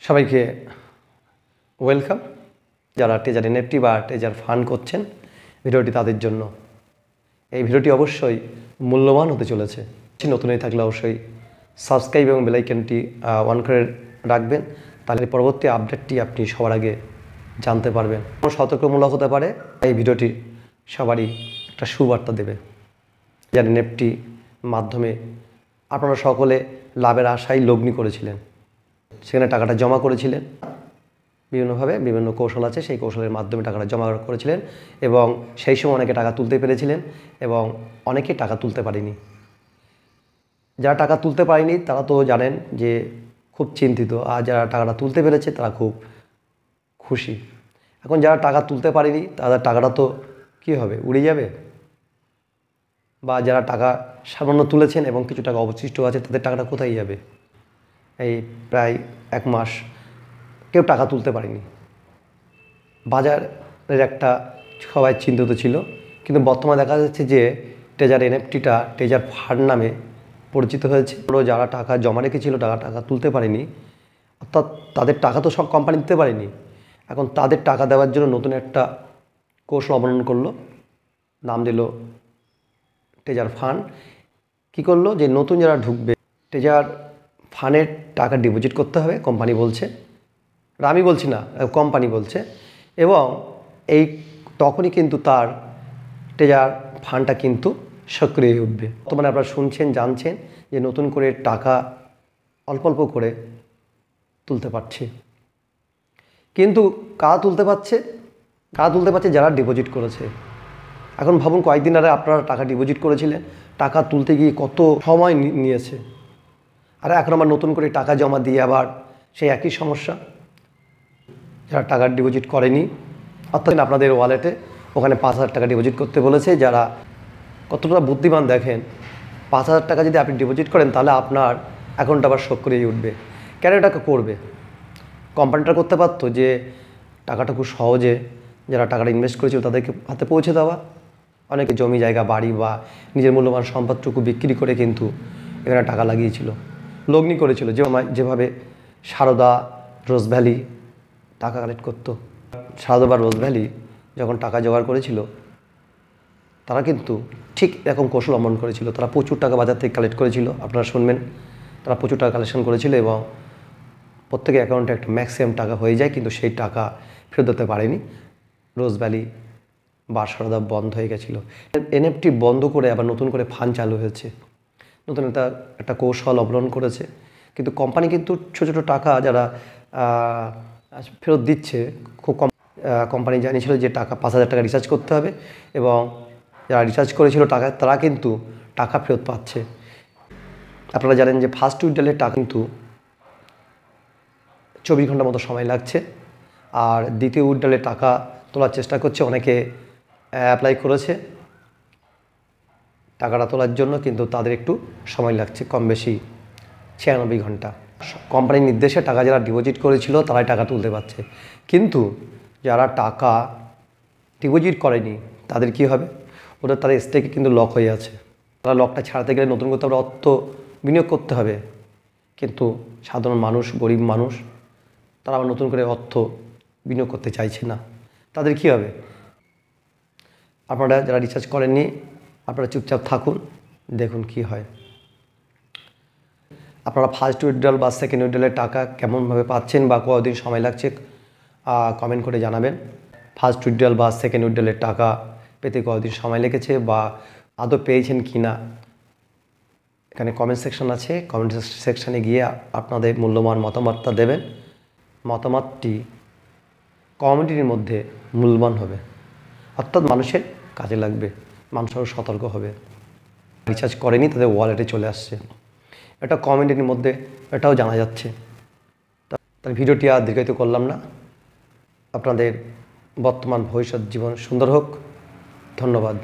সবাইকে ওয়েলকাম। যারা taser NFT বা টেজার ফান্ড করছেন, ভিডিওটি তাদের জন্য। এই ভিডিওটি অবশ্যই মূল্যবান হতে চলেছে। নতুন হয়ে থাকলে অবশ্যই সাবস্ক্রাইব এবং বেল আইকনটি অন করে রাখবেন, তাহলে পরবর্তী আপডেটটি আপনি সবার আগে জানতে পারবেন। সতর্কমূলক হতে পারে, এই ভিডিওটি সবারই একটা সুবার্তা দেবে। টেজার এনএফটি মাধ্যমে আপনারা সকলে লাভের আশায় লগ্নি করেছিলেন, সেখানে টাকাটা জমা করেছিলেন বিভিন্নভাবে, বিভিন্ন কৌশল আছে, সেই কৌশলের মাধ্যমে টাকাটা জমা করেছিলেন এবং সেই সময় অনেকে টাকা তুলতে পেরেছিলেন এবং অনেকে টাকা তুলতে পারেনি। যারা টাকা তুলতে পারেনি তারা তো জানেন যে খুব চিন্তিত, আর যারা টাকাটা তুলতে পেরেছে তারা খুব খুশি। এখন যারা টাকা তুলতে পারেনি তাদের টাকাটা তো কী হবে, উড়ে যাবে। বা যারা টাকা সামান্য তুলেছেন এবং কিছু টাকা অবশিষ্ট আছে, তাদের টাকাটা কোথায় যাবে? এই প্রায় এক মাস কেউ টাকা তুলতে পারেনি। বাজারের একটা সবাই চিন্তিত ছিল, কিন্তু বর্তমানে দেখা যাচ্ছে যে টেজার এনএফটিটা টেজার ফান্ড নামে পরিচিত হয়েছে। যারা টাকা জমা রেখেছিল, টাকা তুলতে পারেনি, অর্থাৎ তাদের টাকা তো সব কোম্পানি দিতে পারেনি। এখন তাদের টাকা দেওয়ার জন্য নতুন একটা কৌশল অবলম্বন করলো, নাম দিল টেজার ফান্ড। কী করলো, যে নতুন যারা ঢুকবে টেজার ফান্ডের টাকা ডিপোজিট করতে হবে, কোম্পানি বলছে, আমি বলছি না, কোম্পানি বলছে। এবং এই তখনই কিন্তু তার টেজার ফান্ডটা কিন্তু সক্রিয় হয়ে উঠবে। বর্তমানে আপনারা শুনছেন, জানছেন যে নতুন করে টাকা অল্প অল্প করে তুলতে পারছে। কিন্তু কারা তুলতে পারছে? যারা ডিপোজিট করেছে। এখন ভাবুন, কয়েকদিন আগে আপনারা টাকা ডিপোজিট করেছিলেন, টাকা তুলতে গিয়ে কত সময় নিয়েছে, আর এখন আবার নতুন করে টাকা জমা দিয়ে আবার সেই একই সমস্যা। যারা টাকা ডিপোজিট করেনি, অর্থাৎ আপনাদের ওয়ালেটে ওখানে 5,000 টাকা ডিপোজিট করতে বলেছে। যারা কতটা বুদ্ধিমান দেখেন, 5,000 টাকা যদি আপনি ডিপোজিট করেন তাহলে আপনার অ্যাকাউন্ট আবার সক্রিয় উঠবে। কেন এটাকে করবে? কোম্পানিটা করতে পারতো যে টাকাটা খুব সহজে যারা টাকাটা ইনভেস্ট করেছিল তাদেরকে হাতে পৌঁছে দেওয়া। অনেকে জমি জায়গা বাড়ি বা নিজের মূল্যবান সম্পদটুকু বিক্রি করে কিন্তু এখানে টাকা লাগিয়েছিল, লগ্নি করেছিল। যেভাবে সারদা, রোজ ভ্যালি টাকা কালেক্ট করতো। সারদা বা রোজ ভ্যালি যখন টাকা জোগাড় করেছিল, তারা কিন্তু ঠিক এরকম কৌশল অবলম্বন করেছিল। তারা প্রচুর টাকা বাজার থেকে কালেক্ট করেছিল, আপনারা শুনবেন। তারা প্রচুর টাকা কালেকশন করেছিল এবং প্রত্যেকের অ্যাকাউন্টে একটা ম্যাক্সিমাম টাকা হয়ে যায়, কিন্তু সেই টাকা ফেরত দিতে পারেনি। রোজ ভ্যালি বা সারদা বন্ধ হয়ে গেছিলো। এনএফটি বন্ধ করে আবার নতুন করে ফান্ড চালু হয়েছে, নতুন একটা কৌশল অবলম্বন করেছে। কিন্তু কোম্পানি কিন্তু ছোটো ছোটো টাকা যারা ফেরত দিচ্ছে খুব কম। কোম্পানি জানিয়েছিল যে টাকা 5,000 টাকা রিচার্জ করতে হবে এবং যারা রিচার্জ করেছিল টাকা, তারা কিন্তু টাকা ফেরত পাচ্ছে। আপনারা জানেন যে ফার্স্ট উইথড্রলের টাকা কিন্তু 24 ঘন্টার মতো সময় লাগছে, আর দ্বিতীয় উইথড্রলের টাকা তোলার চেষ্টা করছে, অনেকে অ্যাপ্লাই করেছে টাকাটা তোলার জন্য, কিন্তু তাদের একটু সময় লাগছে, কম বেশি 96 ঘন্টা। কোম্পানির নির্দেশে টাকা যারা ডিপোজিট করেছিল তারাই টাকা তুলতে পারছে, কিন্তু যারা টাকা ডিপোজিট করেনি তাদের কি হবে? তাদের স্টেকে কিন্তু লক হয়ে আছে। তারা লকটা ছাড়াতে গেলে নতুন করতে আবার অর্থ বিনিয়োগ করতে হবে, কিন্তু সাধারণ মানুষ, গরিব মানুষ, তারা আবার নতুন করে অর্থ বিনিয়োগ করতে চাইছে না। তাদের কি হবে? আপনারা যারা রিচার্জ করেননি, আপনারা চুপচাপ থাকুন, দেখুন কি হয়। আপনারা ফার্স্ট উইথড্রল বা সেকেন্ড উইথড্রলের টাকা কেমনভাবে পাচ্ছেন বা কতদিন সময় লাগছে কমেন্ট করে জানাবেন। ফার্স্ট উইথড্রল বা সেকেন্ড উইথড্রলের টাকা পেতে কতদিন সময় লেগেছে বা আদৌ পেয়েছেন কি না, এখানে কমেন্ট সেকশন আছে, কমেন্ট সেকশানে গিয়ে আপনাদের মূল্যবান মতামতটা দেবেন। মতামতটি কমিউনিটির মধ্যে মূল্যবান হবে, অর্থাৎ মানুষের কাজে লাগবে, মানুষেরও সতর্ক হবে। রিচার্জ করেনি তাদের ওয়ালেটে চলে আসছে, এটা কমিউনিটির মধ্যে এটাও জানা যাচ্ছে। তাই ভিডিওটি আর দীর্ঘায়িত করলাম না। আপনাদের বর্তমান ভবিষ্যৎ জীবন সুন্দর হোক। ধন্যবাদ।